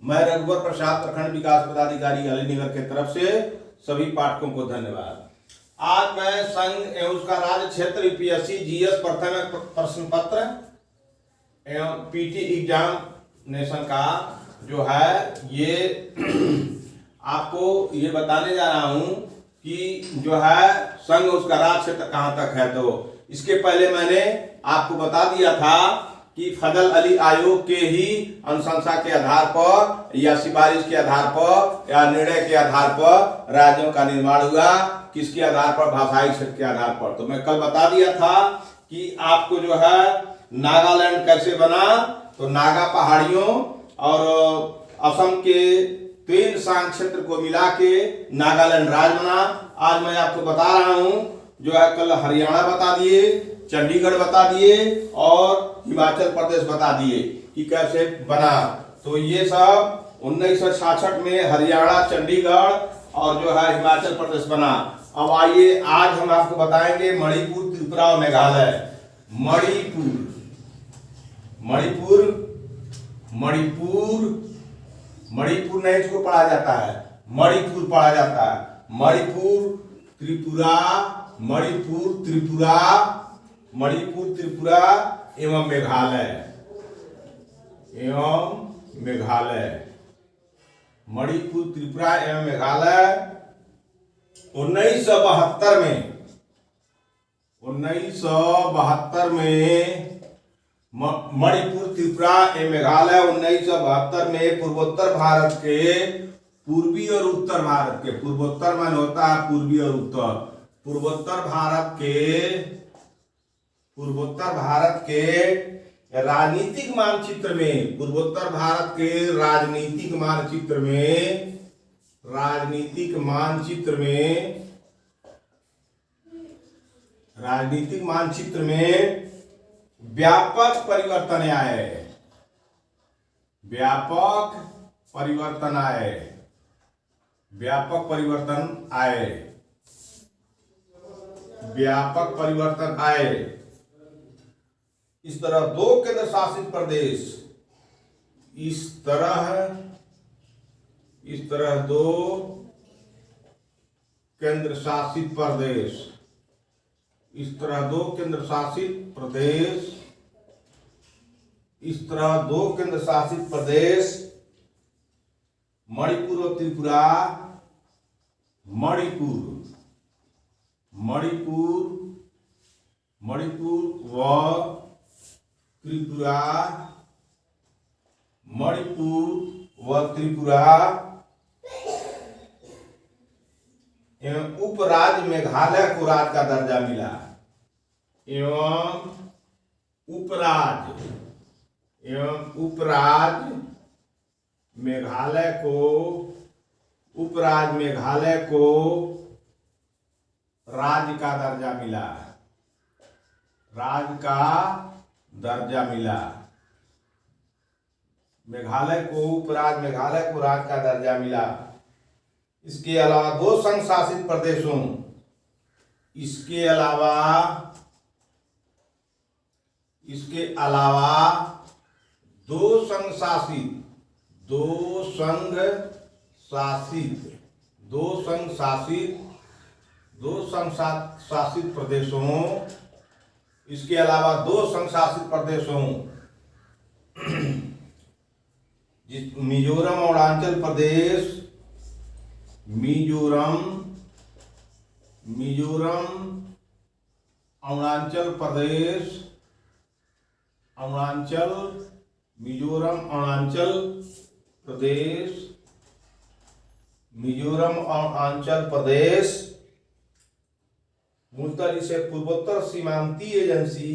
मैं रघुवर प्रसाद प्रखंड विकास पदाधिकारी अलीनगर के तरफ से सभी पाठकों को धन्यवाद। आज मैं संघ एवं उसका राज्य क्षेत्र यूपीएससी जीएस प्रथम प्रश्न पत्र एवं पीटी एग्जामिनेशन का जो है ये आपको ये बताने जा रहा हूं कि जो है संघ उसका राज्य क्षेत्र कहां तक है। तो इसके पहले मैंने आपको बता दिया था कि फजल अली आयोग के ही अनुशंसा के आधार पर या सिफारिश के आधार पर या निर्णय के आधार पर राज्यों का निर्माण हुआ। किसके आधार पर? भाषाई क्षेत्र के आधार पर। तो मैं कल बता दिया था कि आपको जो है नागालैंड कैसे बना। तो नागा पहाड़ियों और असम के 3 सांग क्षेत्र को मिला के नागालैंड राज्य बना। आज मैं आपको बता रहा हूं जो है कल हरियाणा बता दिए, चंडीगढ़ बता दिए और हिमाचल प्रदेश बता दिए कि कैसे बना। तो ये सब 1966 में हरियाणा, चंडीगढ़ और जो है हिमाचल प्रदेश बना। अब आइए आज हम आपको बताएंगे मणिपुर, त्रिपुरा और मेघालय। मणिपुर मणिपुर मणिपुर मणिपुर नहीं इसको पढ़ा जाता है, मणिपुर पढ़ा जाता है। मणिपुर, त्रिपुरा, मणिपुर, त्रिपुरा, मणिपुर, त्रिपुरा एवं मेघालय मणिपुर, त्रिपुरा एवं मेघालय 1972 में मणिपुर, त्रिपुरा एवं मेघालय 1972 में पूर्वोत्तर भारत के पूर्वी और उत्तर भारत के, पूर्वोत्तर मान होता है पूर्वी और उत्तर, पूर्वोत्तर भारत के राजनीतिक मानचित्र में, पूर्वोत्तर भारत के राजनीतिक मानचित्र में व्यापक परिवर्तन आए। इस तरह 2 केंद्र शासित प्रदेश, इस तरह 2 केंद्र शासित प्रदेश, मणिपुर और त्रिपुरा, मणिपुर व त्रिपुरा एवं उपराज्य मेघालय को राज्य का दर्जा मिला। उपराज्य मेघालय को राज्य का दर्जा मिला। मेघालय को उपराज्य, मेघालय को राज्य का दर्जा मिला। इसके अलावा 2 संघ शासित प्रदेशों, इसके अलावा 2 संघ शासित प्रदेशों, इसके अलावा 2 संघ शासित प्रदेशों मिजोरम और अरुणाचल प्रदेश, मिजोरम और अरुणाचल प्रदेश मूलतः जिसे पूर्वोत्तर सीमांती एजेंसी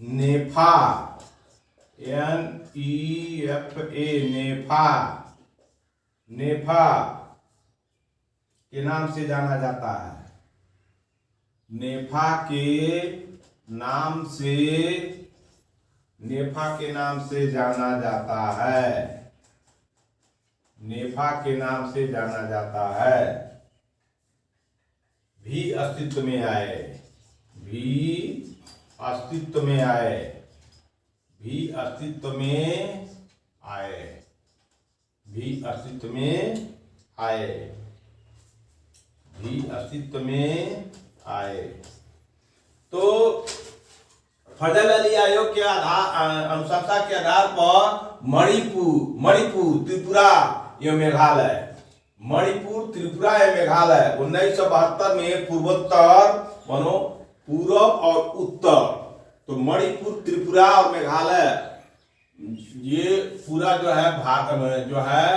नेफा, नेफा के नाम से जाना जाता है। नेफा के नाम से, नेफा के नाम से जाना जाता है, नेफा के नाम से जाना जाता है, भी अस्तित्व में आए, भी अस्तित्व में आए, भी अस्तित्व में आए, भी अस्तित्व में आए, भी अस्तित्व में आए। तो फजल अली आयोग के अनुशंसा के आधार पर मणिपुर, त्रिपुरा एवं मेघालय, मणिपुर, त्रिपुरा एवं मेघालय 1972 में पूर्वोत्तर मानो पूर्व और उत्तर, तो मणिपुर, त्रिपुरा और मेघालय ये पूरा जो है भाग में जो है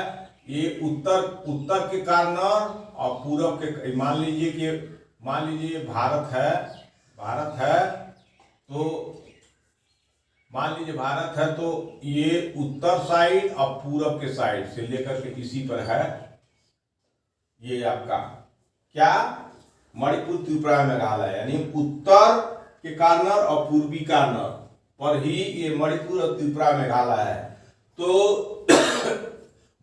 ये उत्तर के कारण और पूर्व के, मान लीजिए भारत है तो मान लीजिए भारत है तो ये उत्तर साइड और पूर्व के साइड से लेकर के इसी पर है ये आपका क्या मणिपुर, त्रिपुरा, मेघालय, यानी उत्तर के कार्नर और पूर्वी कार्नर पर ही ये मणिपुर और त्रिपुरा, मेघालय है। तो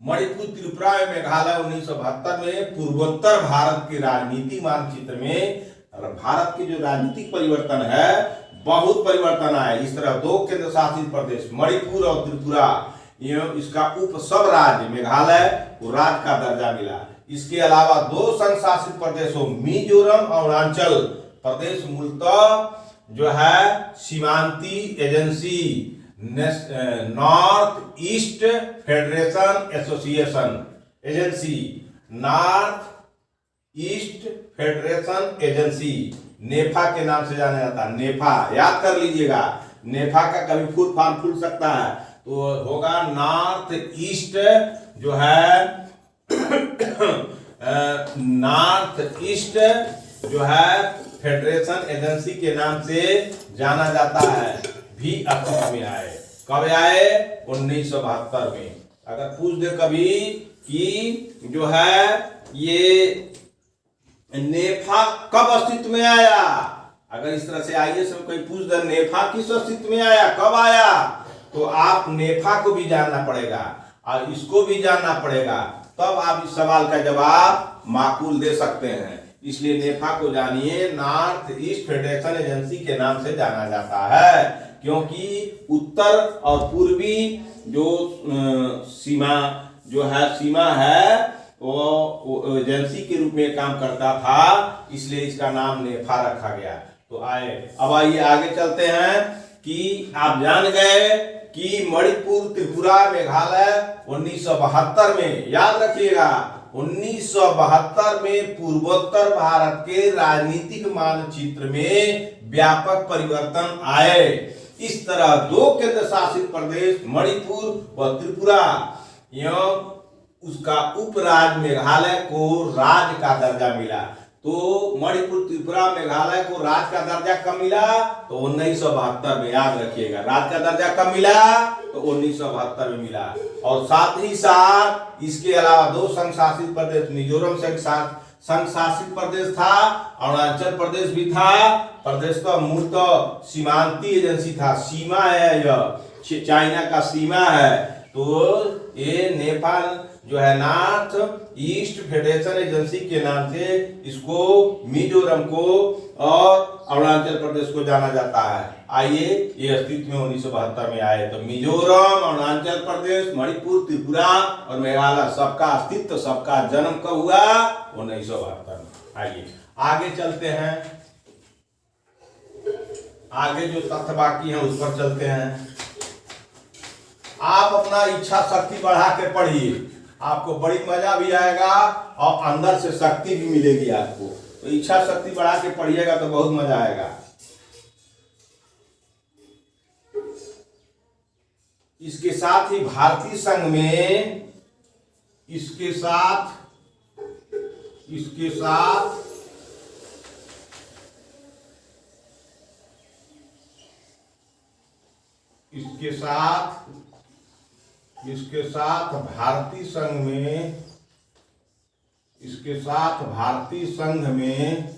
मणिपुर, त्रिपुरा और मेघालय 1972 में पूर्वोत्तर भारत के राजनीतिक मानचित्र में भारत के जो राजनीतिक परिवर्तन है बहुत परिवर्तन आए। इस तरह 2 केंद्र शासित प्रदेश मणिपुर और त्रिपुरा एवं इसका उप सब राज्य मेघालय को राज्य का दर्जा मिला। इसके अलावा 2 संघ शासित प्रदेशों मिजोरम और अरुणाचल प्रदेश मूलतः जो है सीमांती agency North East federation association agency, North East federation agency, NEFA के नाम से जाना जाता है। नेफा याद कर लीजिएगा, नेफा का कभी फुल फॉर्म खुल सकता है तो होगा नॉर्थ ईस्ट जो है नॉर्थ ईस्ट जो है फेडरेशन एजेंसी के नाम से जाना जाता है, भी अस्तित्व में आए। कब आए? 1972 में। अगर पूछ दे कभी कि जो है ये नेफा कब अस्तित्व में आया, अगर इस तरह से आइए सब कोई पूछ दे नेफा किस अस्तित्व में आया, कब आया, तो आप नेफा को भी जानना पड़ेगा और इसको भी जानना पड़ेगा, तब आप इस सवाल का जवाब माकूल दे सकते हैं। इसलिए नेफा को जानिए, नॉर्थ ईस्ट फेडरेशन एजेंसी के नाम से जाना जाता है, क्योंकि उत्तर और पूर्वी जो सीमा है वो एजेंसी के रूप में काम करता था, इसलिए इसका नाम नेफा रखा गया। तो अब आइए आगे चलते हैं कि आप जान गए कि मणिपुर, त्रिपुरा, मेघालय 1972 में, याद रखिएगा 1972 में पूर्वोत्तर भारत के राजनीतिक मानचित्र में व्यापक परिवर्तन आए। इस तरह 2 केंद्र शासित प्रदेश मणिपुर व त्रिपुरा एवं उसका उपराज्य मेघालय को राज्य का दर्जा मिला। तो मणिपुर, त्रिपुरा, मेघालय को राज्य का दर्जा कब मिला? तो 1972 में, याद रखिएगा। राज्य का दर्जा कब मिला? तो 1972 में मिला। और साथ ही साथ इसके अलावा 2 संघ शासित प्रदेश, मिजोरम संघ शासित प्रदेश था, अरुणाचल प्रदेश भी था। प्रदेश का मूलतः सीमांती एजेंसी था, सीमा है, यह चाइना का सीमा है। तो ये नेपाल जो है नॉर्थ ईस्ट फेडरेशन एजेंसी के नाम से इसको मिजोरम को और अरुणाचल प्रदेश को जाना जाता है। आइए ये अस्तित्व में 1972 में आए। तो मिजोरम, अरुणाचल प्रदेश, मणिपुर, त्रिपुरा और मेघालय सबका अस्तित्व, सबका जन्म कब हुआ? 1972 में। आइए आगे चलते हैं, आगे जो तथ्य बाकी हैं उस पर चलते हैं। आप अपना इच्छा शक्ति बढ़ा के पढ़िए, आपको बड़ी मजा भी आएगा और अंदर से शक्ति भी मिलेगी आपको। तो इच्छा शक्ति बढ़ा के पढ़िएगा तो बहुत मजा आएगा। इसके साथ ही भारतीय संघ में इसके साथ भारतीय संघ में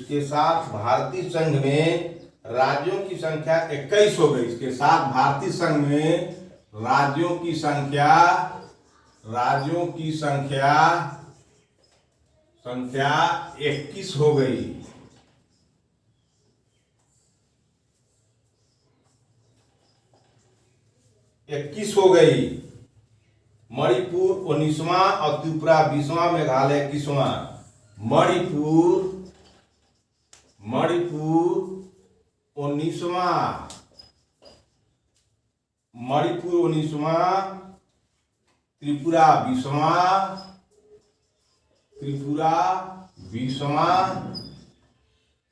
इसके साथ भारतीय संघ में राज्यों की संख्या 21 हो गई। इसके साथ भारतीय संघ में राज्यों की संख्या 21 हो गई। 21 हो गई। मणिपुर 19वां और त्रिपुरा 20वां, मेघालय 21वां। मणिपुर 19वां,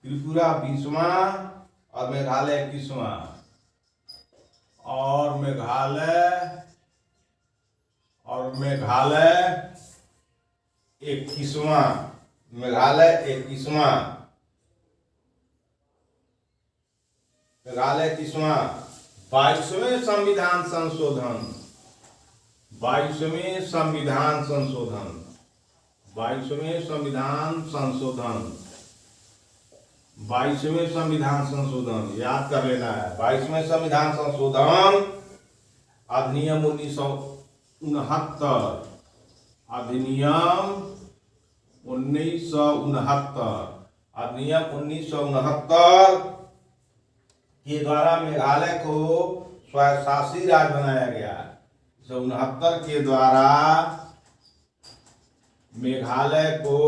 त्रिपुरा 20वां और मेघालय 21वां। और मेघालय 21वां। 22वें संविधान संशोधन। 22वें संविधान संशोधन याद कर लेना है। 22वें संविधान संशोधन अधिनियम 1969। अधिनियम 1969 के द्वारा मेघालय को स्वशासी राज्य बनाया गया। 1969 के द्वारा मेघालय को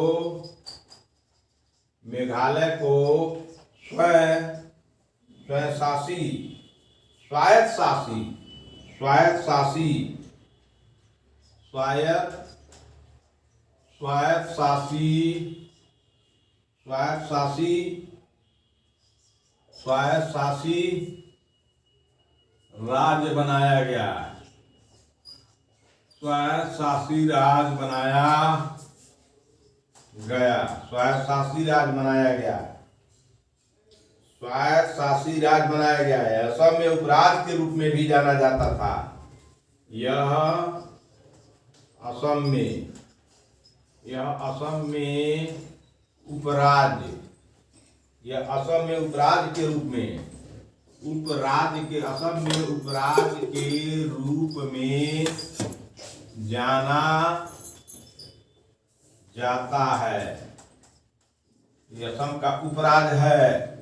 स्वायत्तशासी राज्य बनाया गया। स्वायत्तशासी राज्य बनाया गया है। असम में उपराज्य के रूप में भी जाना जाता था। यह असम में उपराज्य के रूप में जाना जाता है। यह असम का उपराज्य है।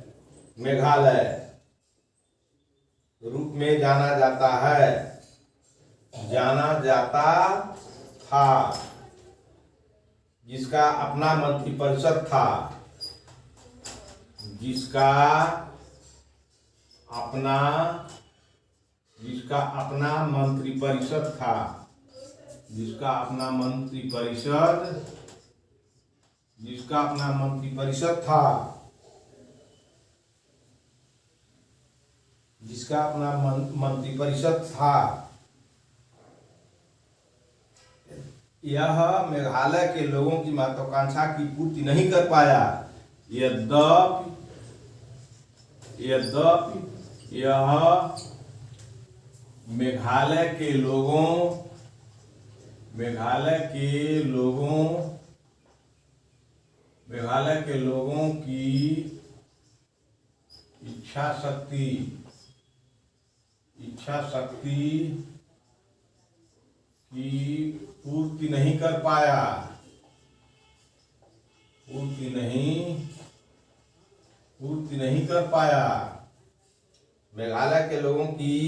मेघालय रूप में जाना जाता था, जिसका अपना मंत्रिपरिषद था। जिसका अपना मंत्रिपरिषद था। यह मेघालय के लोगों की महत्वाकांक्षा की पूर्ति नहीं कर पाया। यद्यपि यह मेघालय के लोगों की इच्छा शक्ति की पूर्ति नहीं कर पाया। मेघालय के लोगों की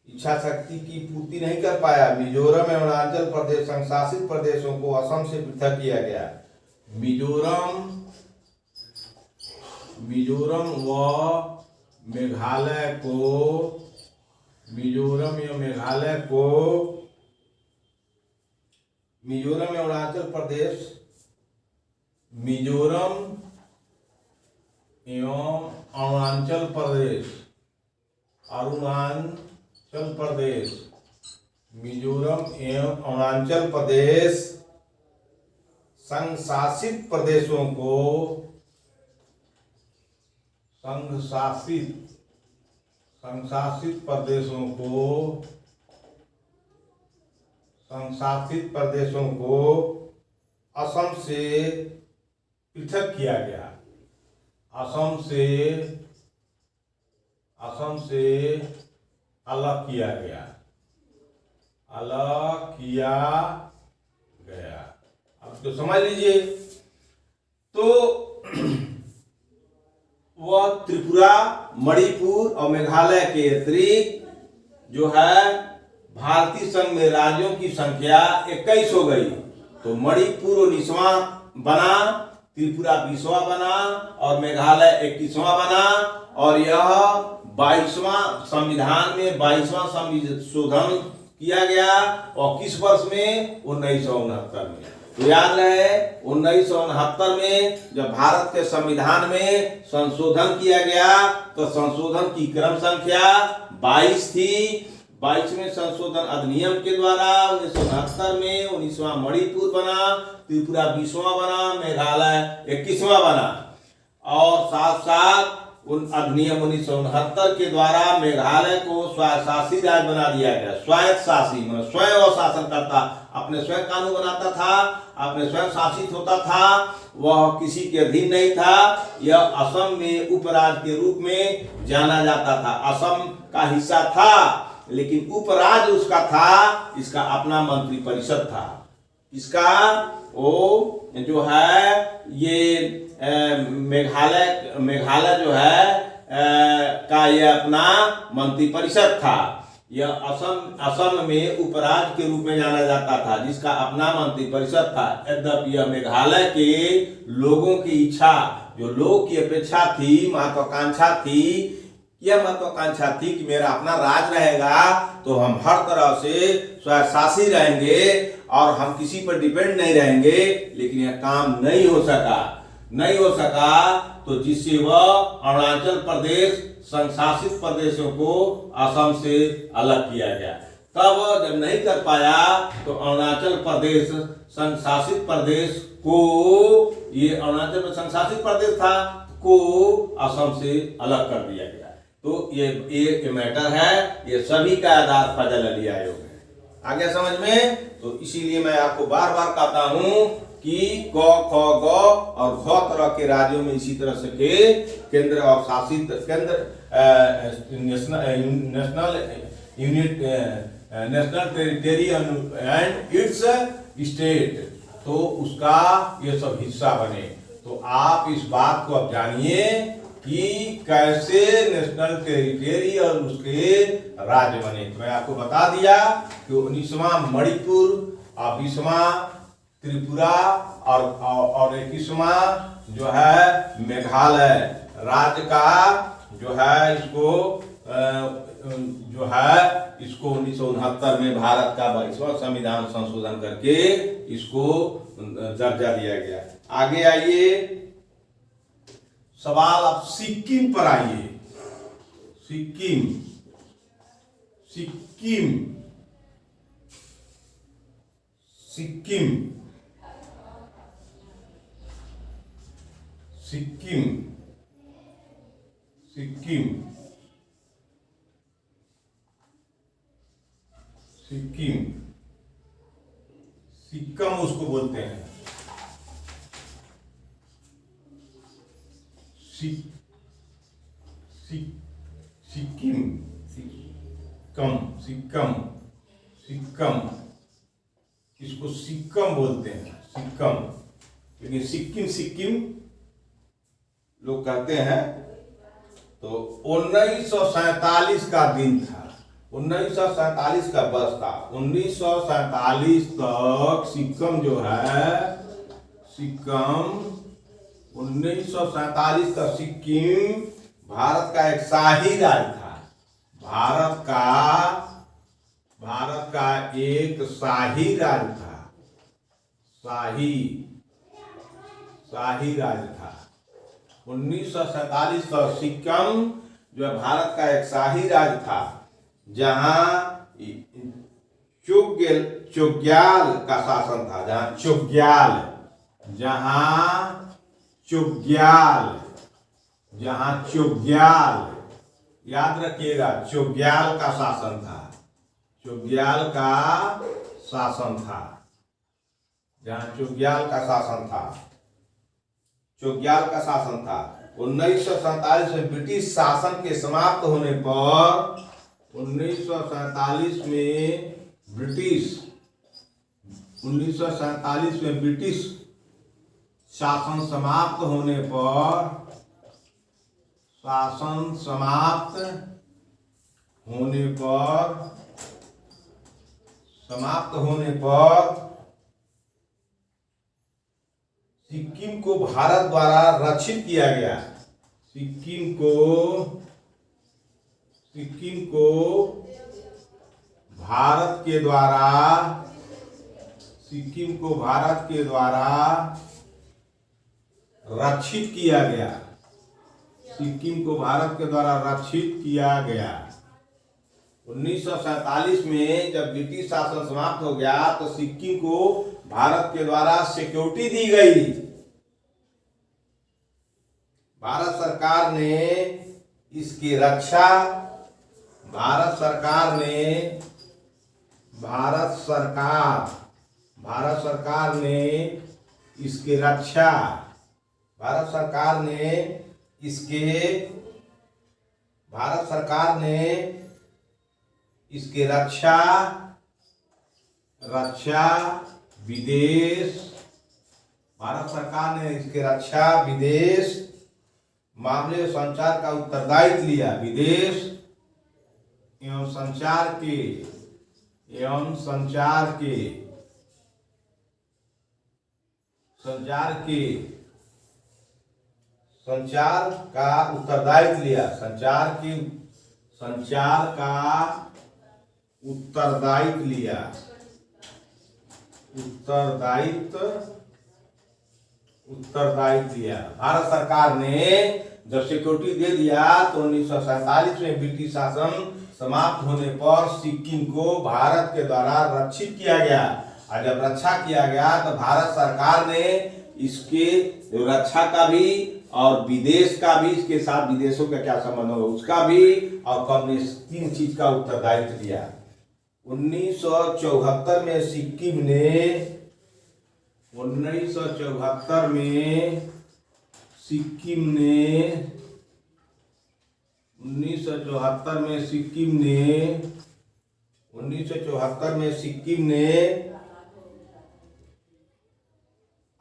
इच्छा शक्ति की पूर्ति नहीं कर पाया। मिजोरम एवं अरुणाचल प्रदेश संघ शासित प्रदेशों को असम से पृथक किया गया। मिजोरम व मेघालय को मिजोरम एवं अरुणाचल प्रदेश मिजोरम एवं अरुणाचल प्रदेश संघ शासित प्रदेशों को असम से पृथक किया गया। असम से अलग किया गया। अब तो समझ लीजिए, तो वह त्रिपुरा, मणिपुर और मेघालय के अतिरिक्त जो है भारतीय संघ में राज्यों की संख्या 21 हो गई। तो मणिपुर 19वां बना, त्रिपुरा 20वां बना और मेघालय 21वां बना। और यह 22वां संविधान में 22वां संशोधन किया गया। और किस वर्ष में? 1969 में। तो याद रहे 1969 में जब भारत के संविधान में संशोधन किया गया तो संशोधन की क्रम संख्या 22 थी। 22वें संशोधन अधिनियम के द्वारा 1969 में 19वां मणिपुर बना, त्रिपुरा 20वां बना, मेघालय 21वां बना। और साथ साथ उन अधिनियम 1969 के द्वारा मेघालय को स्वशासी राज्य बना दिया गया। स्वायत्त शासी मतलब स्वयं और शासन करता, अपने स्वयं कानून बनाता था, अपने स्वयं शासित होता था, वह किसी के अधीन नहीं था। यह असम में उपराज्य के रूप में जाना जाता था। असम का हिस्सा था लेकिन उपराज्य उसका था, इसका अपना मंत्री परिषद था। इसका वो जो है ये मेघालय जो है का ये अपना मंत्री परिषद था। यह असम में उपराज्य के रूप में जाना जाता था जिसका अपना मंत्री परिषद था। यद्यपि यह मेघालय के लोगों की इच्छा, जो लोग की अपेक्षा थी, महत्वाकांक्षा थी, यह महत्वाकांक्षा थी कि मेरा अपना राज रहेगा तो हम हर तरह से स्वशासी रहेंगे और हम किसी पर डिपेंड नहीं रहेंगे। लेकिन यह काम नहीं हो सका तो जिससे वह अरुणाचल प्रदेश संशासित प्रदेशों को असम से अलग किया गया। तब जब नहीं कर पाया तो अरुणाचल प्रदेश संशासित प्रदेश को, ये अरुणाचल में संशासित प्रदेश था, को असम से अलग कर दिया गया। तो ये मैटर है, ये सभी का आधार फजल अली आयोग है। आ गया समझ में? तो इसीलिए मैं आपको बार बार कहता हूं कि क, ख, ग और घ तरह के राज्यों में इसी तरह से के केंद्र और शासित national territory and it's state, तो उसका ये सब हिस्सा बने। तो आप इस बात को अब जानिए कि कैसे नेशनल टेरिटरी और उसके राज्य बने। तो मैं आपको बता दिया कि 19वां मणिपुर और 20वां त्रिपुरा और 21वां जो है मेघालय राज्य का जो है इसको 1969 में भारत का 22वां संविधान संशोधन करके इसको दर्जा दिया गया। आगे आइए, सवाल अब सिक्किम पर आइए। सिक्किम सिक्किम उसको बोलते हैं। सिक्किम इसको सिक्किम बोलते हैं, सिक्किम। लेकिन सिक्किम लोग कहते हैं। तो 1947 का दिन था, 1947 का वर्ष था। 1947 तक सिक्किम जो है, सिक्किम 1947 तक सिक्किम भारत का एक शाही राज्य था। भारत का एक शाही राज्य था, शाही राज्य था। 1947 तक सिक्किम जो है भारत का एक शाही राज्य था, जहां चोग्याल का शासन था। जहां चोग्याल, याद रखिएगा, चोग्याल का शासन था। जहां चोग्याल का शासन था। 1947 में ब्रिटिश शासन के समाप्त होने पर 1947 में ब्रिटिश शासन समाप्त होने पर सिक्किम को भारत द्वारा रक्षित किया गया। सिक्किम को भारत के द्वारा रक्षित किया गया। सिक्किम को भारत के द्वारा रक्षित किया गया। 1947 में जब ब्रिटिश शासन समाप्त हो गया तो सिक्किम को भारत के द्वारा सिक्योरिटी दी गई। भारत सरकार ने इसकी रक्षा भारत सरकार ने इसकी रक्षा विदेश मामले संचार का उत्तरदायित्व लिया। विदेश एवं संचार का उत्तरदायित्व लिया। भारत सरकार ने जब सिक्योरिटी दे दिया तो 1947 में ब्रिटिश शासन समाप्त होने पर सिक्किम को भारत के द्वारा रक्षित किया गया। और जब रक्षा किया गया तो भारत सरकार ने इसके रक्षा का भी और विदेश का भी, इसके साथ विदेशों का क्या संबंध होगा उसका भी, और कम्युनिस्ट 3 चीज का उत्तरदायित्व लिया। 1974 में सिक्किम ने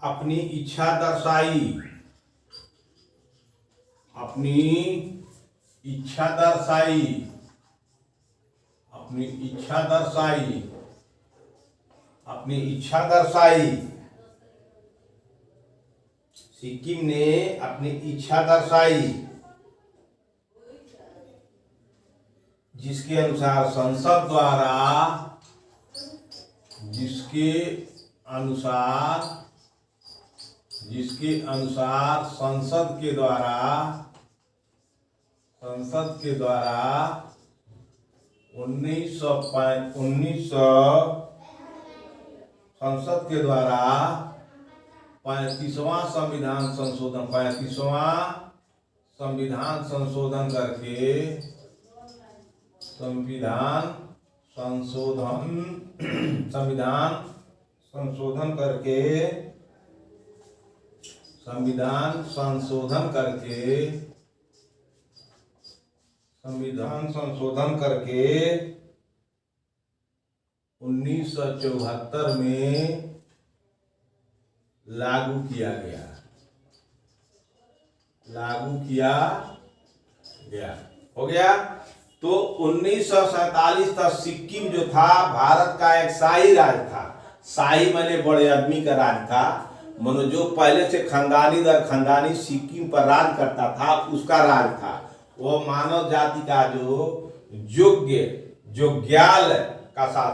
अपनी इच्छा दर्शाई। सिक्किम ने अपनी इच्छा दर्शाई जिसके अनुसार संसद के द्वारा 35वां संविधान संशोधन करके 1974 में लागू किया गया। हो गया। तो 1947 तक सिक्किम जो था भारत का एक शाही राज था। शाही माने बड़े आदमी का राज था। मनो जो पहले से खानदानी दर खानदानी सिक्किम पर राज करता था उसका राज था। वो मानव जाति का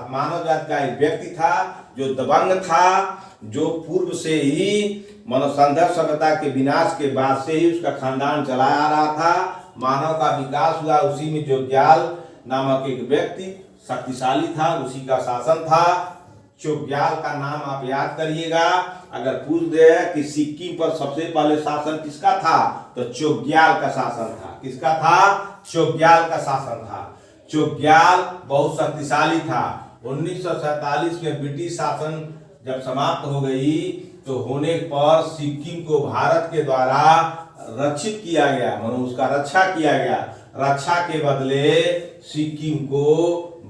मानव जाति का एक व्यक्ति था जो दबंग था, जो पूर्व से ही मानव संघर्ष सभ्यता के विनाश के बाद से ही उसका खानदान चला आ रहा था। मानव का विकास हुआ उसी में। जोग्याल नामक एक व्यक्ति शक्तिशाली था, उसी का शासन था। जोग्याल का नाम आप याद करिएगा। अगर पूछ दे कि सिक्किम पर सबसे पहले शासन किसका था तो जोग्याल का शासन था। किसका था? जोग्याल का शासन था। जोग्याल बहुत शक्तिशाली था। 1947 में ब्रिटिश शासन जब समाप्त हो गई तो होने पर सिक्किम को भारत के द्वारा रक्षित किया गया, मानो उसका रक्षा किया गया। रक्षा के बदले सिक्किम को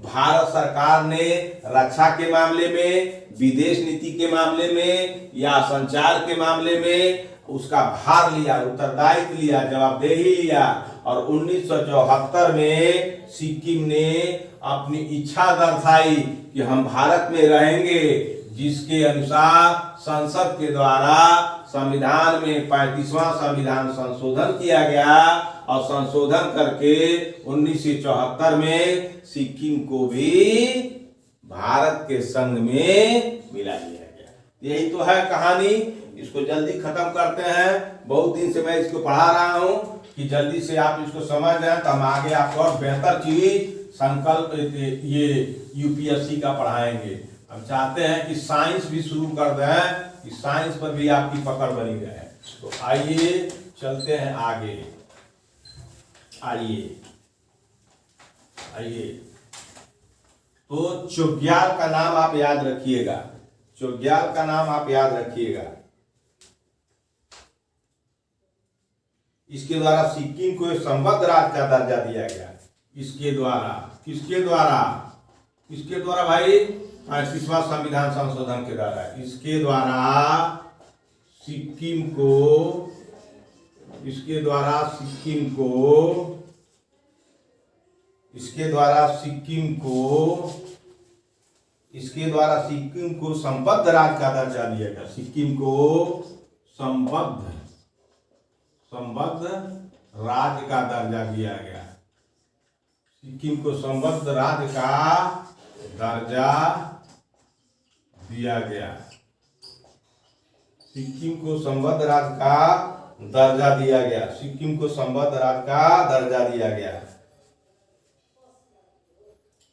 भारत सरकार ने रक्षा के मामले में, विदेश नीति के मामले में या संचार के मामले में उसका भार लिया, उत्तरदायित्व लिया, जवाबदेही लिया। और 1974 में सिक्किम ने अपनी इच्छा दर्शाई कि हम भारत में रहेंगे, जिसके अनुसार संसद के द्वारा संविधान में 35वां संविधान संशोधन किया गया और संशोधन करके 1974 में सिक्किम को भी भारत के संग में मिला दिया गया। यही तो है कहानी। इसको जल्दी खत्म करते हैं। बहुत दिन से मैं इसको पढ़ा रहा हूं कि जल्दी से आप इसको समझ जाएं, तो हम आगे आपको और बेहतर चीज संकल्प ये यूपीएससी का पढ़ाएंगे। हम चाहते हैं कि साइंस भी शुरू कर दें, कि साइंस पर भी आपकी पकड़ बनी रहे। तो आइए चलते हैं आगे। आइए तो चोग्याल का नाम आप याद रखिएगा। चोग्याल का नाम आप याद रखिएगा। इसके द्वारा सिक्किम को एक संबद्ध राज्य का दर्जा दिया गया। इसके द्वारा, किसके द्वारा? किसके द्वारा भाई? 35वां संविधान संशोधन के द्वारा। इसके द्वारा सिक्किम को, इसके द्वारा सिक्किम को, इसके द्वारा सिक्किम को, इसके द्वारा सिक्किम को संबद्ध राज्य का दर्जा दिया गया। सिक्किम को संबद्ध राज्य का दर्जा दिया गया। सिक्किम को संबद्ध राज्य का दर्जा दिया गया। सिक्किम को संबद्ध राज्य का दर्जा दिया गया। सिक्किम को संबद्ध राज्य का दर्जा दिया गया।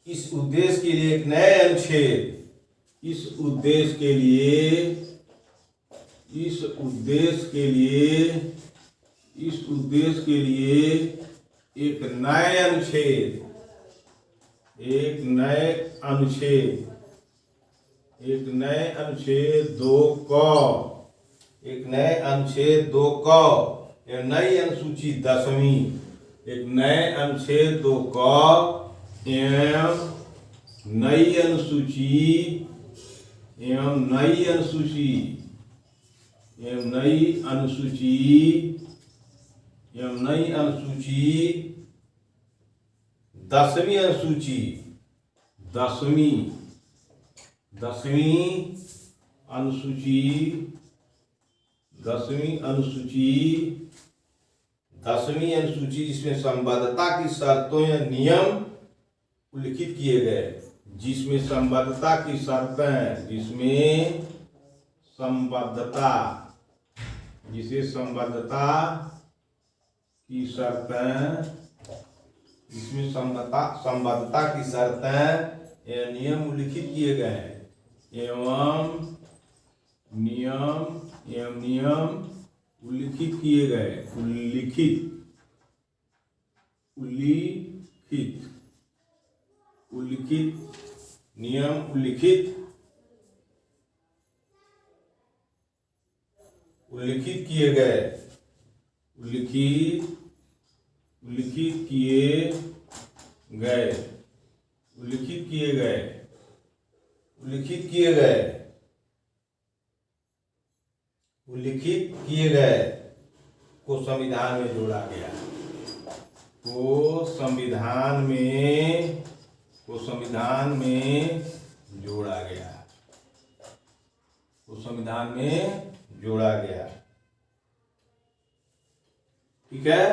इस उद्देश्य के लिए एक नए अनुच्छेद, इस उद्देश्य के लिए एक नए अनुच्छेद, एक नए अनुच्छेद 2 क, एक नई अनुसूची 10वीं, एक नए अनुच्छेद 2 क एवं नई अनुसूची 10वीं अनुसूची जिसमें संबद्धता की शर्तों या नियम उल्लिखित किए गए। जिसमें संबद्धता की शर्तें, जिसमें संबद्धता की शर्तें एवं नियम उल्लिखित किए गए एवं नियम उल्लिखित किए गए। उल्लिखित नियम उल्लिखित किए गए। को संविधान में जोड़ा गया। को संविधान में जोड़ा गया। ठीक है,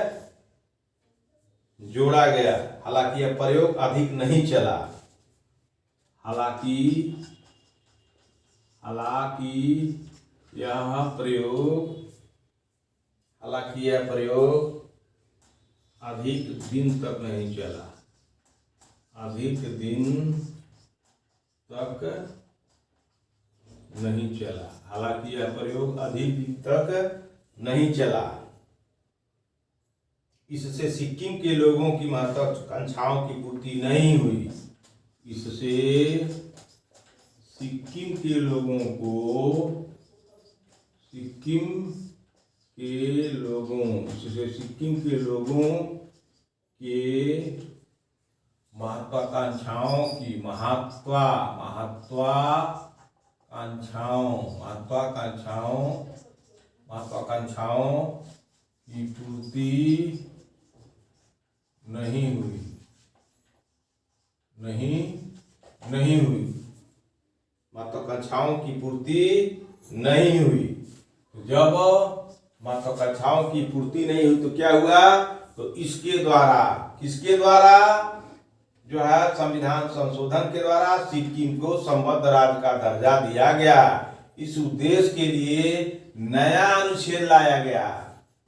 जोड़ा गया। हालांकि यह प्रयोग अधिक नहीं चला। हालांकि यह प्रयोग अधिक दिन तक नहीं चला। हालांकि यह प्रयोग अधिक दिन तक नहीं चला। इससे सिक्किम के लोगों की महत्वाकांक्षाओं की पूर्ति नहीं हुई। इससे सिक्किम के लोगों को के लोगों, सिक्किम के लोगों के महत्वाकांक्षाओं की महत्वाकांक्षाओं की पूर्ति नहीं हुई। महत्वाकांक्षाओं की पूर्ति नहीं हुई। तो जब महत्वाकांक्षाओं की पूर्ति नहीं हुई तो क्या हुआ? तो इसके द्वारा, किसके द्वारा? जो है संविधान संशोधन के द्वारा सिक्किम को संबद्ध राज्य का दर्जा दिया गया। इस उद्देश्य के लिए नया अनुच्छेद लाया गया।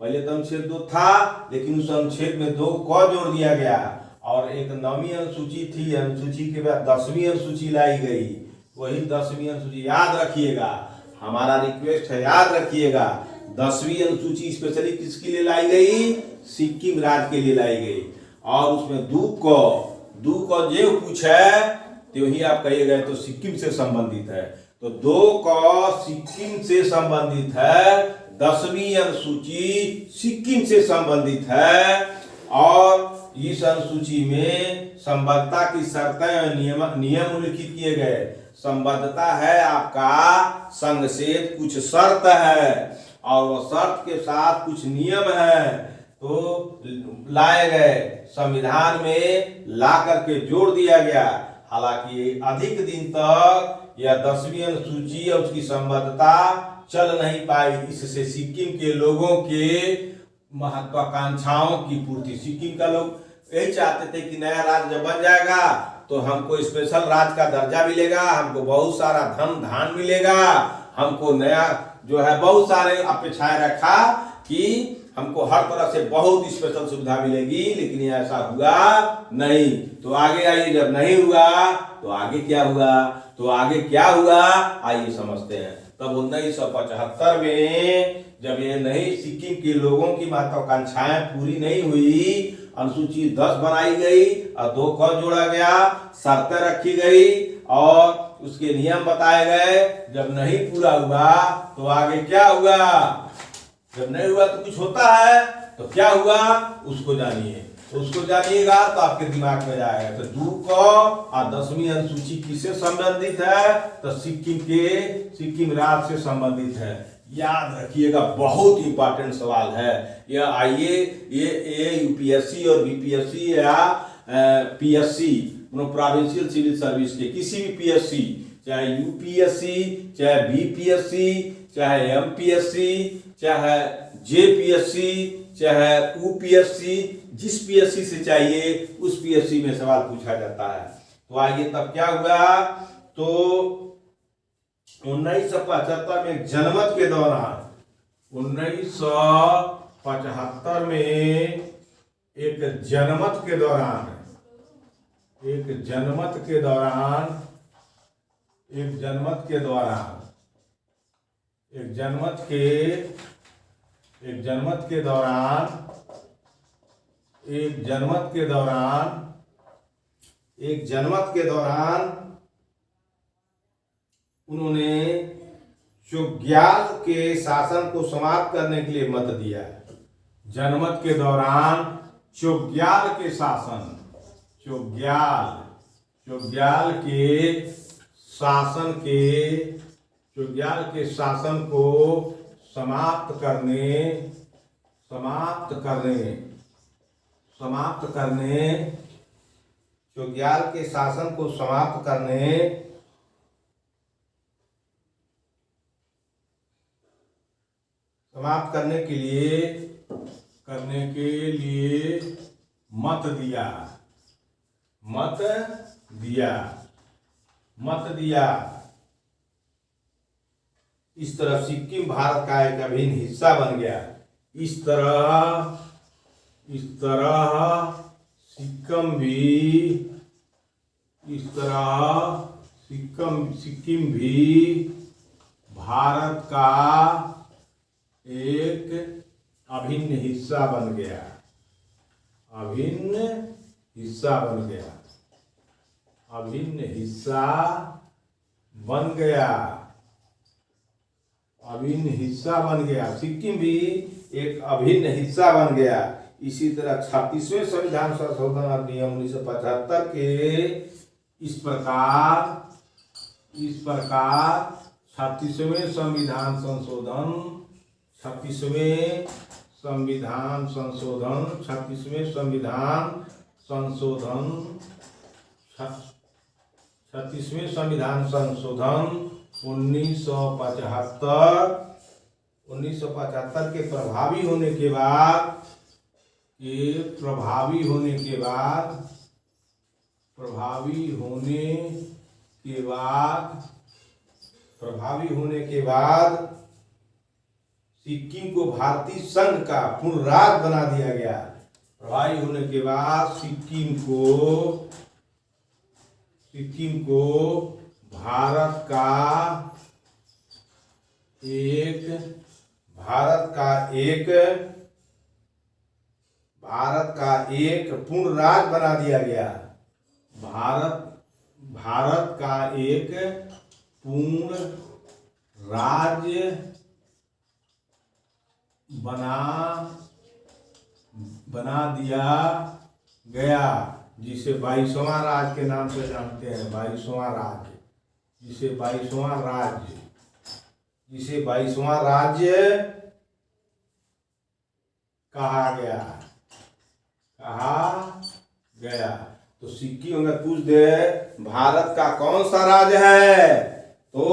पहले तो अनुच्छेद 2 था, लेकिन उस अनुच्छेद में 2 को जोड़ दिया गया और एक 9वीं अनुसूची थी। अनुसूची के बाद 10वीं अनुसूची लाई गई। वही 10वीं अनुसूची याद रखिएगा, हमारा रिक्वेस्ट है, याद रखिएगा। 10वीं अनुसूची स्पेशली किसके लिए लाई गई? सिक्किम राज्य के लिए लाई गई। और उसमें दू को जो पूछे तो ही आप कहिएगा तो सिक्किम से संबंधित है। तो 2 को सिक्किम से संबंधित है, 10वीं अनुसूची सिक्किम से संबंधित है। और इस अनुसूची में संबद्धता की शर्तें और नियम उल्लिखित किए गए। संबद्धता है आपका संघ से कुछ शर्त है और वो शर्त के साथ कुछ नियम है, तो लाए गए, संविधान में ला करके जोड़ दिया गया। हालांकि अधिक दिन तक यह 10वीं अनुसूची और उसकी संबद्धता चल नहीं पाई। इससे सिक्किम के लोगों के महत्वाकांक्षाओं की पूर्ति, सिक्किम का लोग यही चाहते थे कि नया राज्य जब बन जाएगा तो हमको स्पेशल राज्य का दर्जा मिलेगा, हमको बहुत सारा धान मिलेगा, हमको नया जो है बहुत सारे अपेक्षाएं रखा कि हमको हर तरह से बहुत स्पेशल सुविधा मिलेगी। लेकिन ये ऐसा हुआ नहीं। तो आगे आइए, जब नहीं हुआ तो आगे क्या हुआ? आइए समझते हैं। तब 1975 में जब ये नई सिक्किम के लोगों की महत्वाकांक्षाएं पूरी नहीं हुई, अनुसूची 10 बनाई गई और 2 को जोड़ा गया, शर्तें रखी गई और उसके नियम बताए गए। जब नहीं पूरा हुआ तो आगे क्या हुआ? जब नहीं हुआ तो कुछ होता है, तो क्या हुआ उसको जानिएगा तो आपके दिमाग में जाएगा। तो 2 को और 10वीं अनुसूची किससे संबंधित है? तो सिक्किम राज्य से संबंधित है। याद रखिएगा, बहुत इंपॉर्टेंट सवाल है यह। आइए, ये यूपीएससी और बीपीएससी या पीएससी, प्रोविंशियल सिविल सर्विस के किसी भी पीएससी, चाहे यूपीएससी, चाहे बीपीएससी, चाहे एमपीएससी, चाहे जेपीएससी, चाहे यूपीएससी, जिस पीएससी से चाहिए उस पीएससी में सवाल पूछा जाता है। तो आइए, तब क्या हुआ? तो 1975 में जनमत के दौरान 1975 में एक जनमत के दौरान उन्होंने चोग्याल के शासन को समाप्त करने के लिए मत दिया। जनमत के दौरान चोग्याल के शासन को समाप्त करने के लिए मत दिया। इस तरह सिक्किम भारत का एक अभिन्न हिस्सा बन गया। इस तरह सिक्किम भी भारत का एक अभिन्न हिस्सा बन गया। अभिन्न हिस्सा बन गया, सिक्किम भी एक अभिन्न हिस्सा बन गया। इसी तरह 36वें संविधान संशोधन अधिनियम 1975 के इस प्रकार 36वें संविधान संशोधन 36वें संविधान संशोधन 36वें संविधान संशोधन 36वें संविधान संशोधन 1975 के प्रभावी होने के बाद सिक्किम को भारतीय संघ का पूर्ण राज्य बना दिया गया। प्रभावी होने के बाद सिक्किम को भारत का एक पूर्ण राज्य बना दिया गया। भारत का एक पूर्ण राज्य बना दिया गया, जिसे 22वां राज्य के नाम से जानते हैं। 22वां राज्य, जिसे 22वां राज्य कहा गया। तो सिक्किम अगर पूछ दे भारत का कौन सा राज्य है तो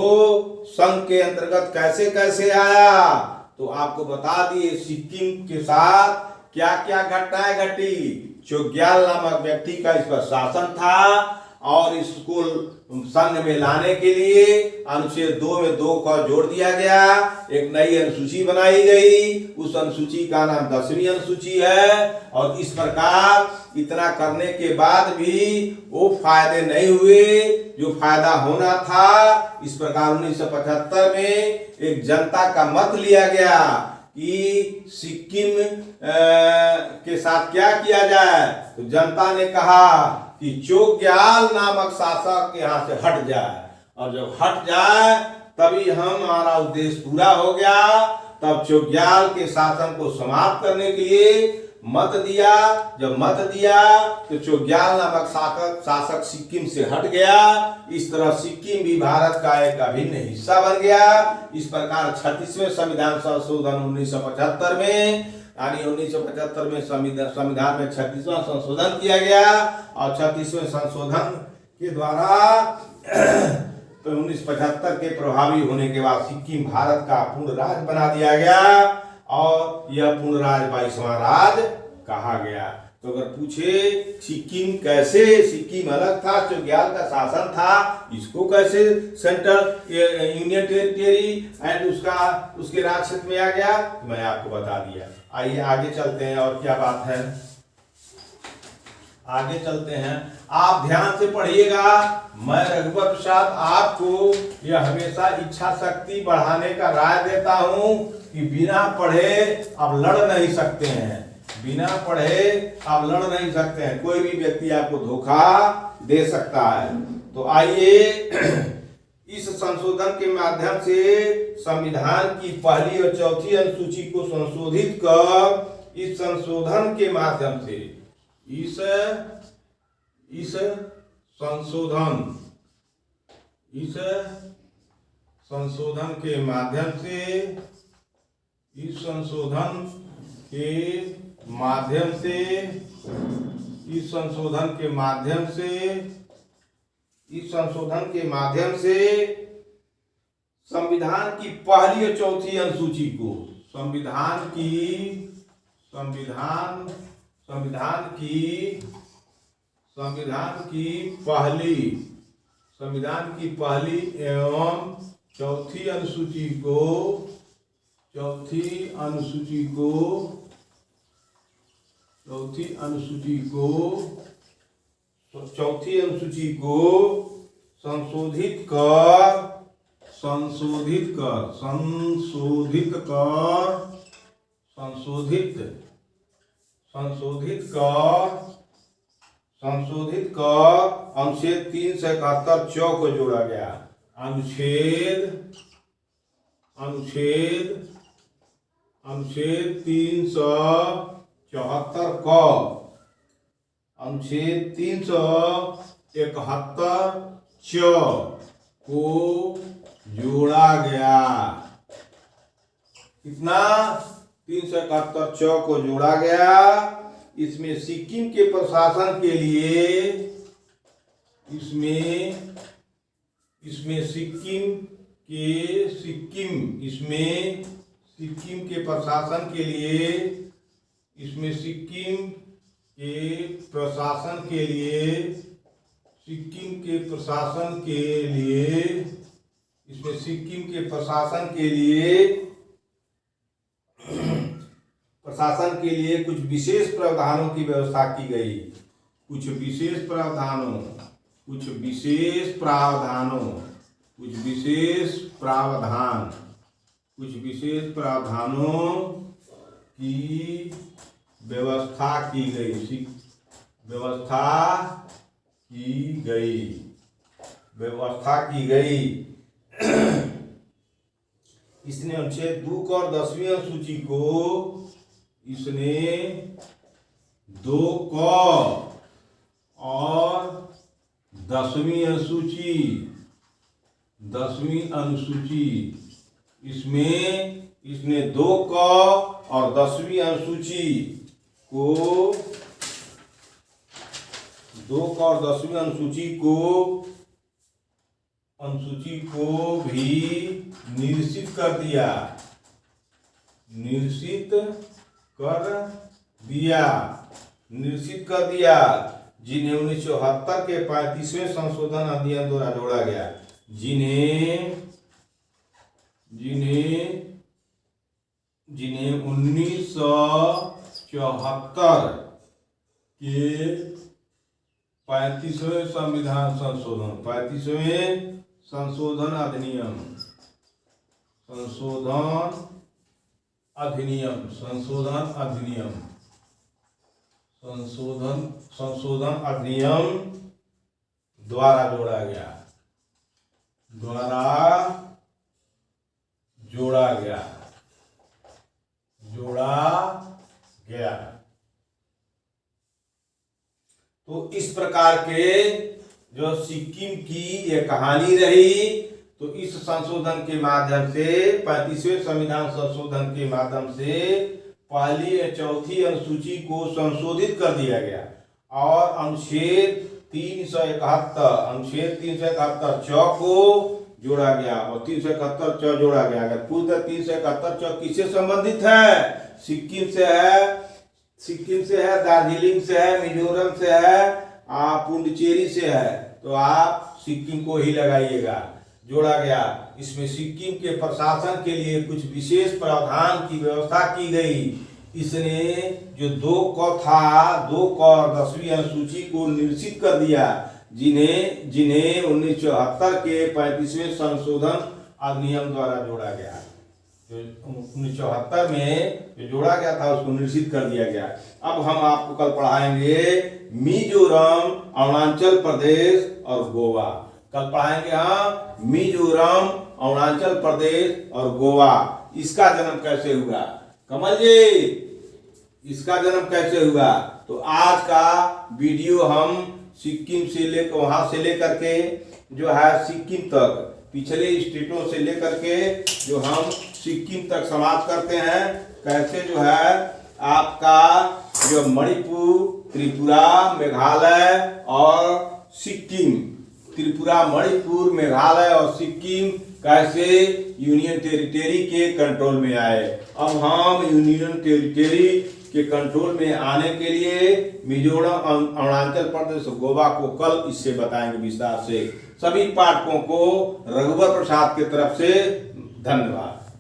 संघ के अंतर्गत कैसे कैसे आया, तो आपको बता दिए सिक्किम के साथ क्या क्या घटनाएं घटी। चोग्याल नामक व्यक्ति का इस पर शासन था और इसको संघ में लाने के लिए अनुच्छेद 2 में 2 का जोड़ दिया गया। एक नई अनुसूची बनाई गई, उस अनुसूची का नाम 10वीं अनुसूची है। और इस प्रकार इतना करने के बाद भी वो फायदे नहीं हुए जो फायदा होना था। इस प्रकार 1975 में एक जनता का मत लिया गया कि सिक्किम के साथ क्या किया जाए। तो जनता ने कहा कि चोग्याल नामक शासक यहाँ से हट जाए, और जब हट जाए तभी हमारा उद्देश्य पूरा हो गया। तब चोग्याल के शासन को समाप्त करने के लिए मत दिया। जब मत दिया तो चोग्याल नामक शासक सिक्किम से हट गया। इस तरह सिक्किम भी भारत का एक अभिन्न हिस्सा बन गया। इस प्रकार 36वें संविधान संशोधन 1975 में, यानी 1975 में संविधान में 36वां संशोधन किया गया। और 36वें संशोधन के द्वारा 1975 के प्रभावी होने के बाद सिक्किम भारत का पूर्ण राज्य बना दिया गया और यह पूर्ण राज्य 22वां राज्य कहा गया। तो अगर पूछे सिक्किम कैसे, सिक्किम अलग था, चोग्याल का शासन था, इसको कैसे सेंट्रल यूनियन टेरिटरी एंड उसके राज क्षेत्र में आ गया, तो मैं आपको बता दिया। आइए आगे चलते हैं और क्या बात है, आगे चलते हैं। आप ध्यान से पढ़िएगा। मैं रघुवर प्रसाद आपको यह हमेशा इच्छा शक्ति बढ़ाने का राय देता हूं कि बिना पढ़े आप लड़ नहीं सकते हैं। बिना पढ़े आप लड़ नहीं सकते हैं। कोई भी व्यक्ति आपको धोखा दे सकता है। तो आइए इस संशोधन के माध्यम से संविधान की पहली और चौथी अनुसूची को संशोधित कर इस संशोधन के माध्यम से इस संशोधन के माध्यम से संविधान की पहली और चौथी अनुसूची को संविधान की पहली एवं चौथी अनुसूची को संशोधित कर अनुच्छेद 371 को जोड़ा गया। अनुच्छेद अनुच्छेद 374 क, अनुच्छेद 371 च को जोड़ा गया। कितना? 371 च को जोड़ा गया। इसमें सिक्किम के प्रशासन के लिए इसमें सिक्किम के प्रशासन के लिए इसमें सिक्किम के प्रशासन के लिए कुछ विशेष प्रावधानों की व्यवस्था की गई। कुछ विशेष प्रावधानों की व्यवस्था की गई। इसने अनुच्छेद 2 और 10वीं अनुसूची को और 10वीं अनुसूची इसने 2 क और 10वीं अनुसूची को भी निरसित कर दिया। जिन्हें 1974 के 35वें संशोधन अधिनियम द्वारा जोड़ा गया। जिन्हें 1974 के 35वें संशोधन अधिनियम द्वारा जोड़ा गया। तो इस प्रकार के जो सिक्किम की ये कहानी रही। तो इस संशोधन के माध्यम से 35वें संविधान संशोधन के माध्यम से पहली या चौथी अनुसूची को संशोधित कर दिया गया और अनुच्छेद 371 च को जोड़ा गया और 371 च जोड़ा गया। अगर पूर्ण 371 च किससे संबंधित है? सिक्किम से है, दार्जिलिंग से है, मिजोरम से है, पुडुचेरी से है। तो आप सिक्किम को ही लगाइएगा। जोड़ा गया। इसमें सिक्किम के प्रशासन के लिए कुछ विशेष प्रावधान की व्यवस्था की गई। इसने जो 2 क था, 2 क और 10वीं अनुसूची को निरसित कर दिया। जिन्हें 1974 के 35वें संशोधन अधिनियम द्वारा जोड़ा गया। जो 1974 में जो जोड़ा गया था उसको निरसित कर दिया गया। अब हम आपको कल पढ़ाएंगे मिजोरम, अरुणाचल प्रदेश और गोवा। कल पढ़ाएंगे मिजोरम, अरुणाचल प्रदेश और गोवा। इसका जन्म कैसे हुआ? कमल जी, इसका जन्म कैसे हुआ? तो आज का वीडियो हम सिक्किम से लेकर वहां से लेकर के जो है सिक्किम तक, पिछले स्टेटों से लेकर के जो हम सिक्किम तक समाप्त करते हैं। कैसे जो है आपका जो मणिपुर, त्रिपुरा, मेघालय और सिक्किम, त्रिपुरा, मणिपुर, मेघालय और सिक्किम कैसे यूनियन टेरिटरी के कंट्रोल में आए। अब हम यूनियन टेरिटरी के कंट्रोल में आने के लिए मिजोरम, अरुणाचल प्रदेश, गोवा को कल इससे बताएंगे विस्तार से। सभी पाठकों को रघुवर प्रसाद की तरफ से धन्यवाद।